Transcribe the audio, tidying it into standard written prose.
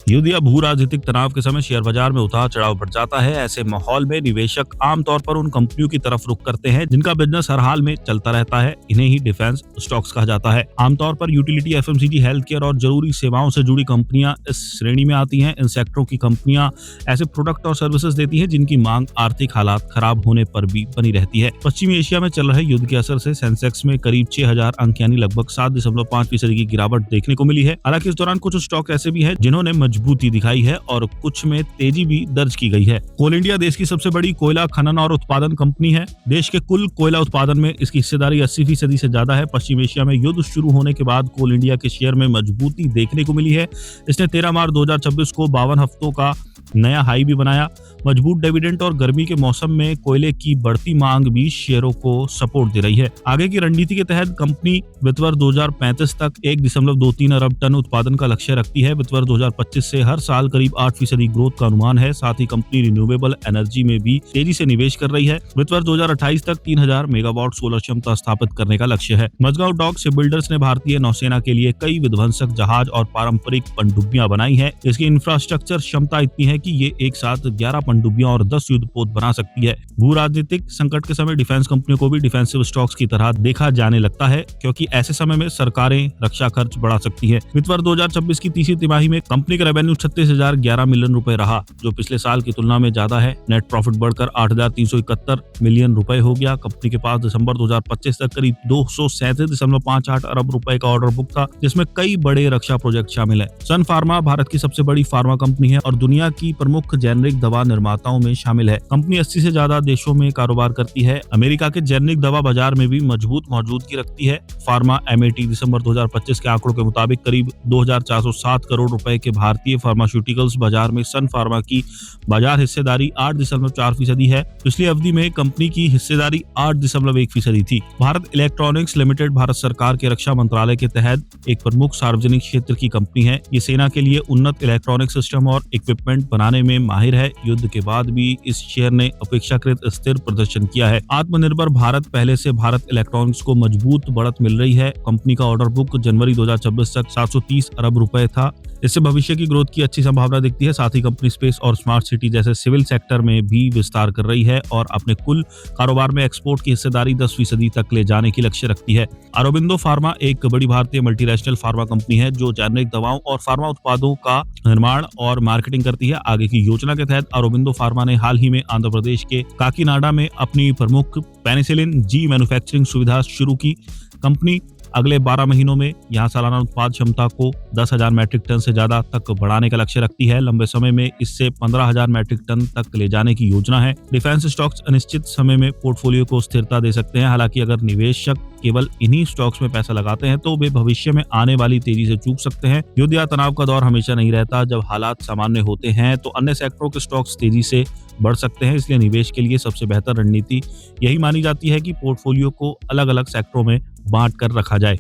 युद्ध या भू राजनीतिक तनाव के समय शेयर बाजार में उतार चढ़ाव बढ़ जाता है। ऐसे माहौल में निवेशक आमतौर पर उन कंपनियों की तरफ रुख करते हैं जिनका बिजनेस हर हाल में चलता रहता है। इन्हें ही डिफेंस स्टॉक्स कहा जाता है। आमतौर पर यूटिलिटी, एफएमसीजी, हेल्थ केयर और जरूरी सेवाओं से जुड़ी कंपनियां इस श्रेणी में आती हैं। इन सेक्टरों की कंपनियां ऐसे प्रोडक्ट और सर्विसेज देती हैं जिनकी मांग आर्थिक हालात खराब होने पर भी बनी रहती है। पश्चिमी एशिया में चल रहे युद्ध के असर से सेंसेक्स में करीब 6000 अंक यानी लगभग 7.5% की गिरावट देखने को मिली है। हालांकि इस दौरान कुछ स्टॉक ऐसे भी हैं जिन्होंने मजबूती दिखाई है और कुछ में तेजी भी दर्ज की गई है। कोल इंडिया देश की सबसे बड़ी कोयला खनन और उत्पादन कंपनी है। देश के कुल कोयला उत्पादन में इसकी हिस्सेदारी 80% से ज्यादा है। पश्चिम एशिया में युद्ध शुरू होने के बाद कोल इंडिया के शेयर में मजबूती देखने को मिली है। इसने 13 मार्च 2026 को 52 हफ्तों का नया हाई भी बनाया। मजबूत डिविडेंड और गर्मी के मौसम में कोयले की बढ़ती मांग भी शेयरों को सपोर्ट दे रही है। आगे की रणनीति के तहत कंपनी वित्त वर्ष 2035 तक 1.23 अरब टन उत्पादन का लक्ष्य रखती है। वित्त वर्ष 2025 से हर साल करीब 8% ग्रोथ का अनुमान है। साथ ही कंपनी रिन्यूएबल एनर्जी में भी तेजी से निवेश कर रही है। वित्त वर्ष 2028 तक 3000 मेगावाट सोलर क्षमता स्थापित करने का लक्ष्य है। मजगांव डॉक शिपबिल्डर्स ने भारतीय नौसेना के लिए कई विध्वंसक जहाज और पारंपरिक पनडुब्बियां बनाई है। इसकी इंफ्रास्ट्रक्चर क्षमता इतनी है कि ये एक साथ 11 पनडुब्बियां और 10 युद्धपोत बना सकती है। भू राजनीतिक संकट के समय डिफेंस कंपनियों को भी डिफेंसिव स्टॉक्स की तरह देखा जाने लगता है, क्योंकि ऐसे समय में सरकारें रक्षा खर्च बढ़ा सकती है। वित्त वर्ष 2026 की तीसरी तिमाही में कंपनी का रेवेन्यू 36,011 मिलियन रुपए रहा, जो पिछले साल की तुलना में ज्यादा है। नेट प्रॉफिट बढ़कर 8,371 मिलियन रुपए हो गया। कंपनी के पास दिसंबर 2025 तक करीब 237.58 अरब रुपए का ऑर्डर बुक था, जिसमें कई बड़े रक्षा प्रोजेक्ट शामिल है। सन फार्मा भारत की सबसे बड़ी फार्मा कंपनी है और दुनिया की प्रमुख जेनरिक दवा निर्माताओं में शामिल है। कंपनी 80 से ज्यादा देशों में कारोबार करती है। अमेरिका के जेनरिक दवा बाजार में भी मजबूत मौजूदगी रखती है। फार्मा एमएटी दिसंबर 2025 के आंकड़ों के मुताबिक करीब 2,407 करोड़ रुपए के भारतीय फार्मास्यूटिकल्स बाजार में सन फार्मा की बाजार हिस्सेदारी 8.4% है। पिछली अवधि में कंपनी की हिस्सेदारी 8.1% थी। भारत इलेक्ट्रॉनिक्स लिमिटेड भारत सरकार के रक्षा मंत्रालय के तहत एक प्रमुख सार्वजनिक क्षेत्र की कंपनी है। ये सेना के लिए उन्नत इलेक्ट्रॉनिक सिस्टम और इक्विपमेंट बनाने में माहिर है। युद्ध के बाद भी इस शेयर ने अपेक्षाकृत स्थिर प्रदर्शन किया है। आत्मनिर्भर भारत पहले से भारत इलेक्ट्रॉनिक्स को मजबूत बढ़त मिल रही है। कंपनी का ऑर्डर बुक जनवरी 2026 तक 730 अरब रुपए था। इससे भविष्य की ग्रोथ की अच्छी संभावना दिखती है। साथ ही कंपनी स्पेस और स्मार्ट सिटी जैसे सिविल सेक्टर में भी विस्तार कर रही है और अपने कुल कारोबार में एक्सपोर्ट की हिस्सेदारी 10% तक ले जाने की लक्ष्य रखती है। अरोबिंदो फार्मा एक बड़ी भारतीय मल्टीनेशनल फार्मा कंपनी है जो जेनरिक दवाओं और फार्मा उत्पादों का निर्माण और मार्केटिंग करती है। आगे की योजना के तहत अरोबिंदो फार्मा ने हाल ही में आंध्र प्रदेश के काकीनाडा में अपनी प्रमुख पेनिसिलिन जी मैन्युफैक्चरिंग सुविधा शुरू की। कंपनी अगले 12 महीनों में यहां सालाना उत्पाद क्षमता को 10,000 मैट्रिक टन से ज्यादा तक बढ़ाने का लक्ष्य रखती है। लंबे समय में इससे 15,000 मैट्रिक टन तक ले जाने की योजना है। डिफेंस स्टॉक्स अनिश्चित समय में पोर्टफोलियो को स्थिरता दे सकते हैं। हालांकि अगर निवेशक केवल इन्हीं स्टॉक्स में पैसा लगाते हैं तो वे भविष्य में आने वाली तेजी से चूक सकते हैं। युद्ध या तनाव का दौर हमेशा नहीं रहता। जब हालात सामान्य होते हैं तो अन्य सेक्टरों के स्टॉक्स तेजी से बढ़ सकते हैं। इसलिए निवेश के लिए सबसे बेहतर रणनीति यही मानी जाती है कि पोर्टफोलियो को अलग अलग सेक्टरों में बांट कर रखा जाए।